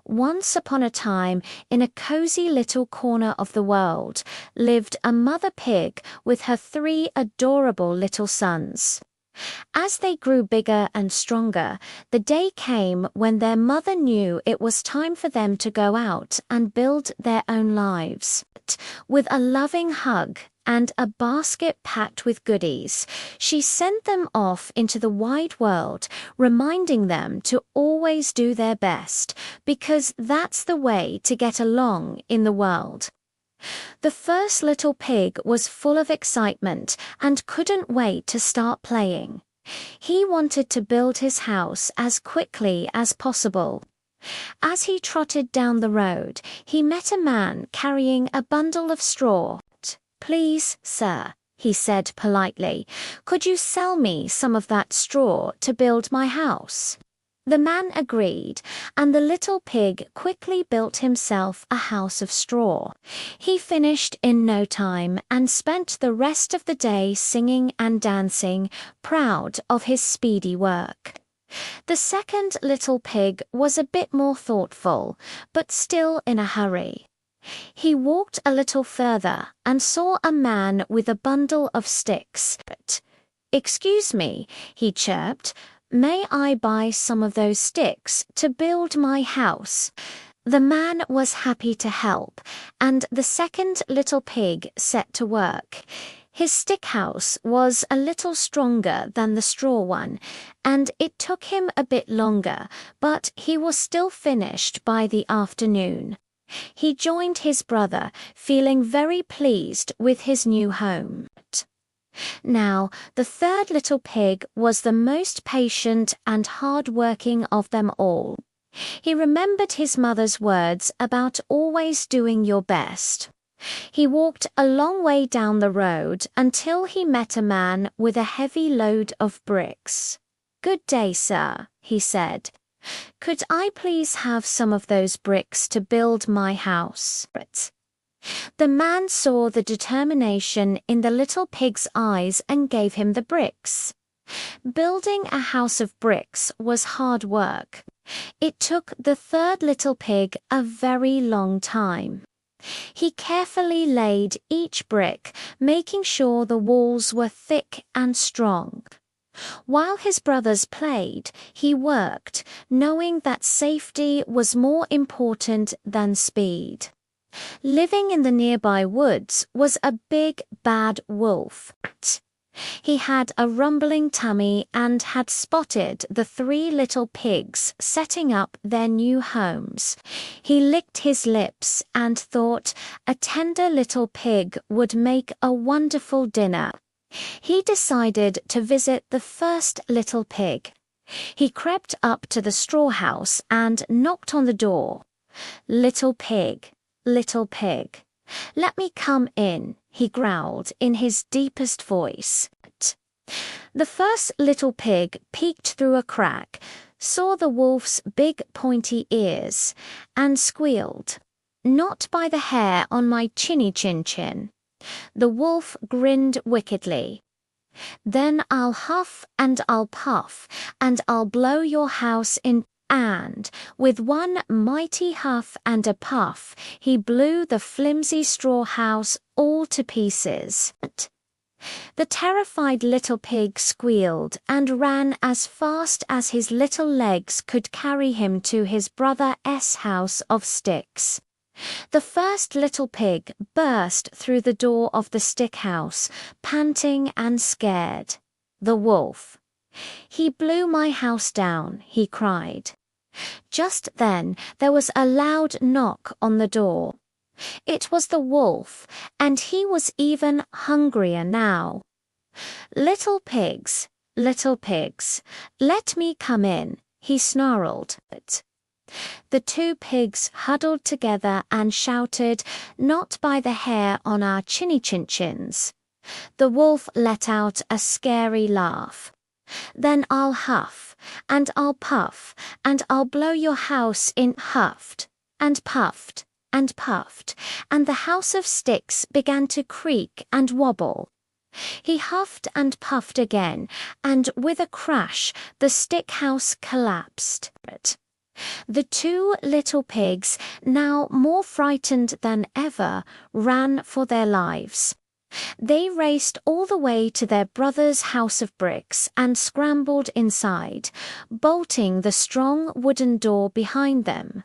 Once upon a time, in a cozy little corner of the world, lived a mother pig with her 3 adorable little sons. As they grew bigger and stronger, the day came when their mother knew it was time for them to go out and build their own lives. With a loving hug and a basket packed with goodies, she sent them off into the wide world, reminding them to always do their best, because that's the way to get along in the world. The first little pig was full of excitement and couldn't wait to start playing. He wanted to build his house as quickly as possible. As he trotted down the road, he met a man carrying a bundle of straw. "Please, sir," he said politely, "could you sell me some of that straw to build my house?" The man agreed, and the little pig quickly built himself a house of straw. He finished in no time and spent the rest of the day singing and dancing, proud of his speedy work. The second little pig was a bit more thoughtful, but still in a hurry. He walked a little further and saw a man with a bundle of sticks. "Excuse me," he chirped, "may I buy some of those sticks to build my house?" The man was happy to help, and the second little pig set to work. His stick house was a little stronger than the straw one, and it took him a bit longer, but he was still finished by the afternoon. He joined his brother, feeling very pleased with his new home. Now, the third little pig was the most patient and hard-working of them all. He remembered his mother's words about always doing your best. He walked a long way down the road until he met a man with a heavy load of bricks. "Good day, sir," he said. "Could I please have some of those bricks to build my house?" The man saw the determination in the little pig's eyes and gave him the bricks. Building a house of bricks was hard work. It took the third little pig a very long time. He carefully laid each brick, making sure the walls were thick and strong. While his brothers played, he worked, knowing that safety was more important than speed. Living in the nearby woods was a big, bad wolf. He had a rumbling tummy and had spotted the 3 little pigs setting up their new homes. He licked his lips and thought a tender little pig would make a wonderful dinner. He decided to visit the first little pig. He crept up to the straw house and knocked on the door. "Little pig, little pig, let me come in," he growled in his deepest voice. The first little pig peeked through a crack, saw the wolf's big pointy ears, and squealed, "Not by the hair on my chinny chin chin." The wolf grinned wickedly. "Then I'll huff and I'll puff, and I'll blow your house in." And, with one mighty huff and a puff, he blew the flimsy straw house all to pieces. The terrified little pig squealed and ran as fast as his little legs could carry him to his brother's house of sticks. The first little pig burst through the door of the stick house, panting and scared. The wolf. "He blew my house down," he cried. Just then there was a loud knock on the door. It was the wolf, and he was even hungrier now. little pigs, let me come in," he snarled. The 2 pigs huddled together and shouted, "Not by the hair on our chinny chin chins." The wolf let out a scary laugh. "Then I'll huff, and I'll puff, and I'll blow your house in." Huffed, and puffed, and puffed, and the house of sticks began to creak and wobble. He huffed and puffed again, and with a crash, the stick house collapsed. The two little pigs, now more frightened than ever, ran for their lives. They raced all the way to their brother's house of bricks and scrambled inside, bolting the strong wooden door behind them.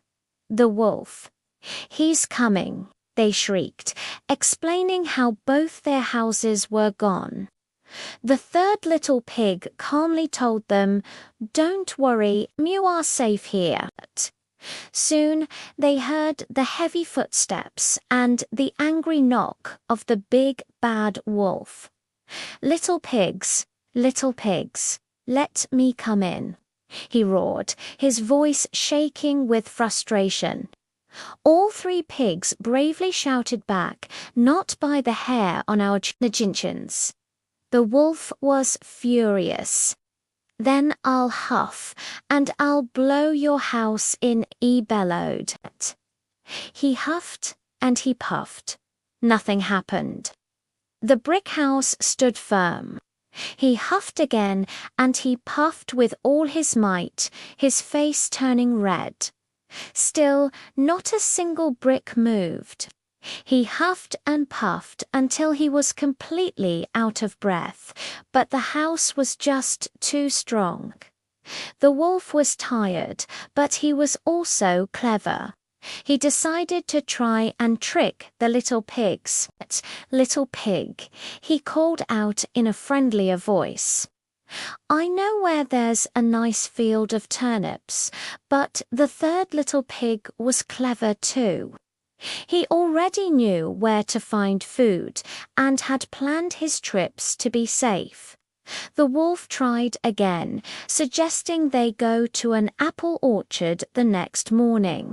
The wolf. "He's coming," they shrieked, explaining how both their houses were gone. The third little pig calmly told them, "Don't worry, you are safe here." Soon they heard the heavy footsteps and the angry knock of the big bad wolf. Little pigs, let me come in," he roared, his voice shaking with frustration. All three pigs bravely shouted back, "Not by the hair on our chinchins." The wolf was furious. "Then I'll huff, and I'll blow your house in," he bellowed. He huffed and he puffed. Nothing happened. The brick house stood firm. He huffed again and he puffed with all his might, his face turning red. Still, not a single brick moved. He huffed and puffed until he was completely out of breath, but the house was just too strong. The wolf was tired, but he was also clever. He decided to try and trick the little pigs. "Little pig," he called out in a friendlier voice, "I know where there's a nice field of turnips." But the third little pig was clever too. He already knew where to find food and had planned his trips to be safe. The wolf tried again, suggesting they go to an apple orchard the next morning.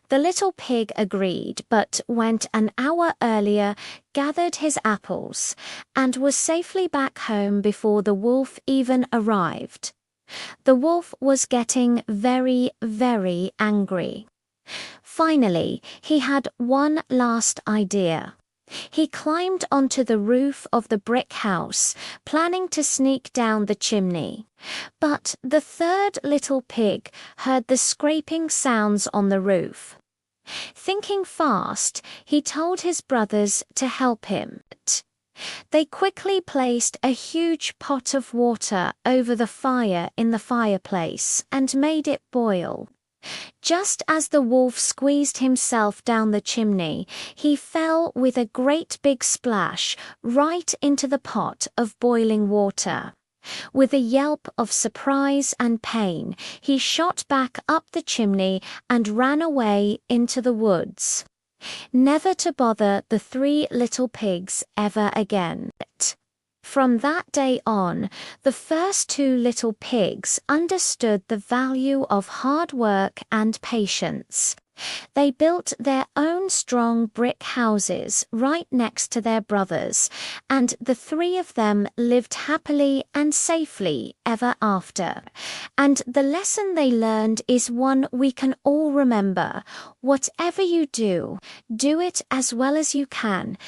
The little pig agreed, but went an hour earlier, gathered his apples, and was safely back home before the wolf even arrived. The wolf was getting very, very angry. Finally, he had one last idea. He climbed onto the roof of the brick house, planning to sneak down the chimney. But the third little pig heard the scraping sounds on the roof. Thinking fast, he told his brothers to help him. They quickly placed a huge pot of water over the fire in the fireplace and made it boil. Just as the wolf squeezed himself down the chimney, he fell with a great big splash right into the pot of boiling water. With a yelp of surprise and pain, he shot back up the chimney and ran away into the woods, never to bother the three little pigs ever again. From that day on, the first two little pigs understood the value of hard work and patience. They built their own strong brick houses right next to their brothers, and the three of them lived happily and safely ever after. And the lesson they learned is one we can all remember. Whatever you do, do it as well as you can,